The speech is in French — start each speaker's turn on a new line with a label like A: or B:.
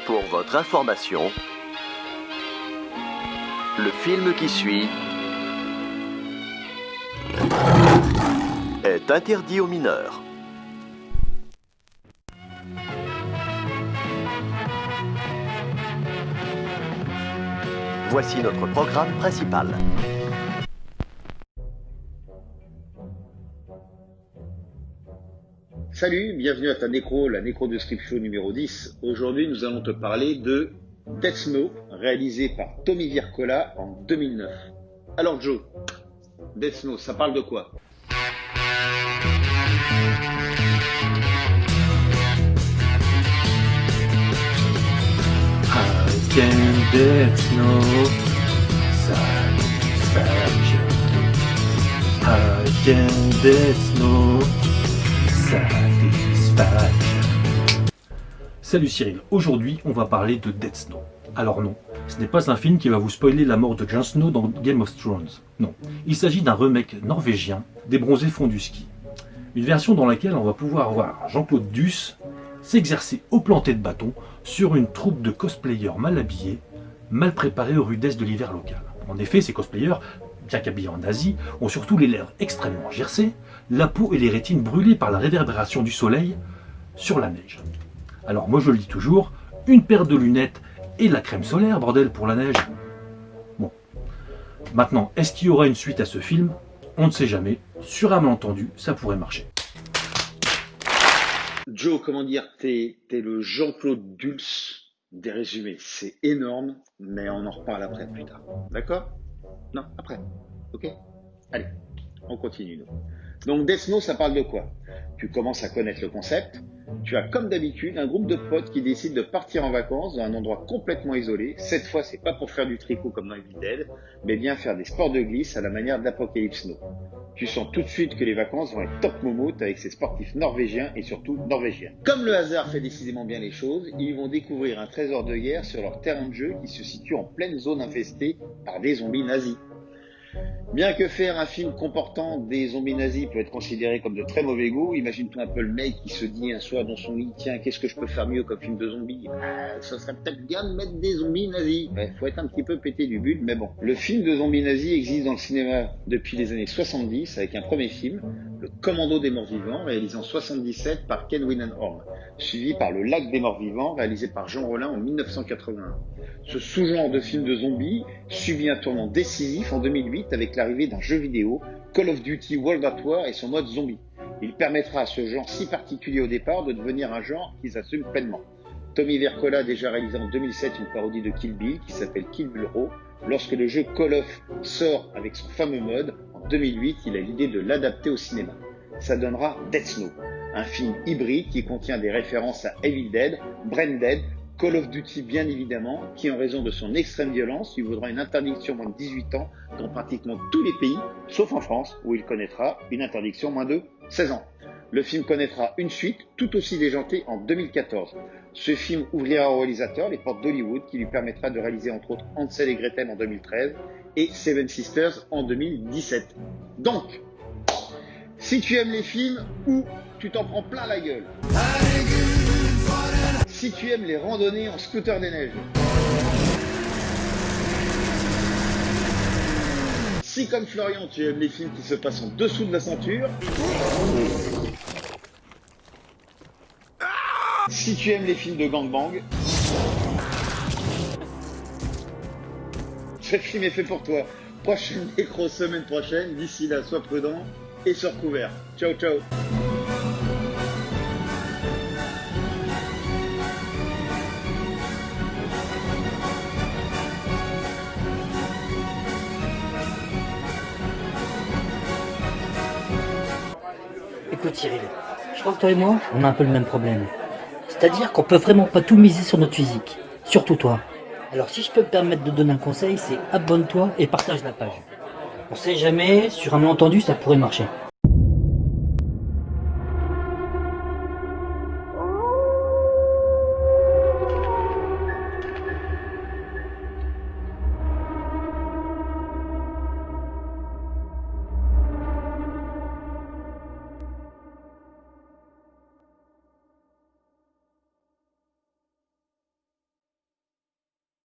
A: Pour votre information, le film qui suit est interdit aux mineurs. Voici notre programme principal.
B: Salut, bienvenue à ta nécro, la nécro de Script Show numéro 10. Aujourd'hui, nous allons te parler de Death Snow, réalisé par Tommy Wirkola en 2009. Alors Joe, Death Snow, ça parle de quoi?
C: I can Death Snow satisfaction. I can Death Snow satisfaction. Salut Cyril, aujourd'hui on va parler de Death Snow. Alors non, ce n'est pas un film qui va vous spoiler la mort de Jon Snow dans Game of Thrones. Non, il s'agit d'un remake norvégien des Bronzés font du ski. Une version dans laquelle on va pouvoir voir Jean-Claude Duss s'exercer au planté de bâton sur une troupe de cosplayers mal habillés, mal préparés aux rudesses de l'hiver local. En effet, ces cosplayers, bien qu'habillés en Asie, ont surtout les lèvres extrêmement gercées, la peau et les rétines brûlées par la réverbération du soleil sur la neige. Alors moi je le dis toujours, une paire de lunettes et la crème solaire, bordel, pour la neige. Bon. Maintenant, est-ce qu'il y aura une suite à ce film? On ne sait jamais. Sur un malentendu, ça pourrait marcher.
B: Joe, comment dire, t'es le Jean-Claude Duss des résumés. C'est énorme, mais on en reparle après, plus tard. D'accord? Non, après. Ok? Allez, on continue. Donc Death Snow, ça parle de quoi? Tu commences à connaître le concept. Tu as comme d'habitude un groupe de potes qui décident de partir en vacances dans un endroit complètement isolé. Cette fois, c'est pas pour faire du tricot comme dans Evil Dead, mais bien faire des sports de glisse à la manière d'Apocalypse Now. Tu sens tout de suite que les vacances vont être top moumoute avec ces sportifs norvégiens et surtout norvégiennes. Comme le hasard fait décidément bien les choses, ils vont découvrir un trésor de guerre sur leur terrain de jeu qui se situe en pleine zone infestée par des zombies nazis. Bien que faire un film comportant des zombies nazis peut être considéré comme de très mauvais goût, imagine-toi un peu le mec qui se dit un soir dans son lit, tiens, qu'est-ce que je peux faire mieux comme film de zombies? Ça serait peut-être bien de mettre des zombies nazis. Ouais, faut être un petit peu pété du but, mais bon. Le film de zombies nazis existe dans le cinéma depuis les années 70 avec un premier film, Le Commando des morts vivants, réalisé en 77 par Ken Winenhorn, suivi par Le Lac des morts vivants, réalisé par Jean Rollin en 1981. Ce sous-genre de film de zombies subit un tournant décisif en 2008 avec l'arrivée d'un jeu vidéo, Call of Duty World at War et son mode zombie. Il permettra à ce genre si particulier au départ de devenir un genre qui s'assume pleinement. Tommy Wirkola a déjà réalisé en 2007 une parodie de Kill Bill qui s'appelle Kill Bill Raw. Lorsque le jeu Call of sort avec son fameux mode, en 2008, il a l'idée de l'adapter au cinéma. Ça donnera Death Snow, un film hybride qui contient des références à Evil Dead, Brain Dead, Call of Duty bien évidemment, qui en raison de son extrême violence lui vaudra une interdiction moins de 18 ans dans pratiquement tous les pays, sauf en France où il connaîtra une interdiction moins de 16 ans. Le film connaîtra une suite tout aussi déjantée en 2014. Ce film ouvrira au réalisateur les portes d'Hollywood qui lui permettra de réaliser entre autres Hansel et Gretel en 2013 et Seven Sisters en 2017. Donc, si tu aimes les films ou tu t'en prends plein la gueule, si tu aimes les randonnées en scooter des neiges, si comme Florian tu aimes les films qui se passent en dessous de la ceinture, si tu aimes les films de gangbang, ce film est fait pour toi. Prochaine nécro semaine prochaine, d'ici là sois prudent et sois recouvert. Ciao ciao.
D: Écoute Cyril, je crois que toi et moi, on a un peu le même problème. C'est-à-dire qu'on peut vraiment pas tout miser sur notre physique. Surtout toi. Alors si je peux me permettre de donner un conseil, c'est abonne-toi et partage la page. On sait jamais, sur un malentendu ça pourrait marcher.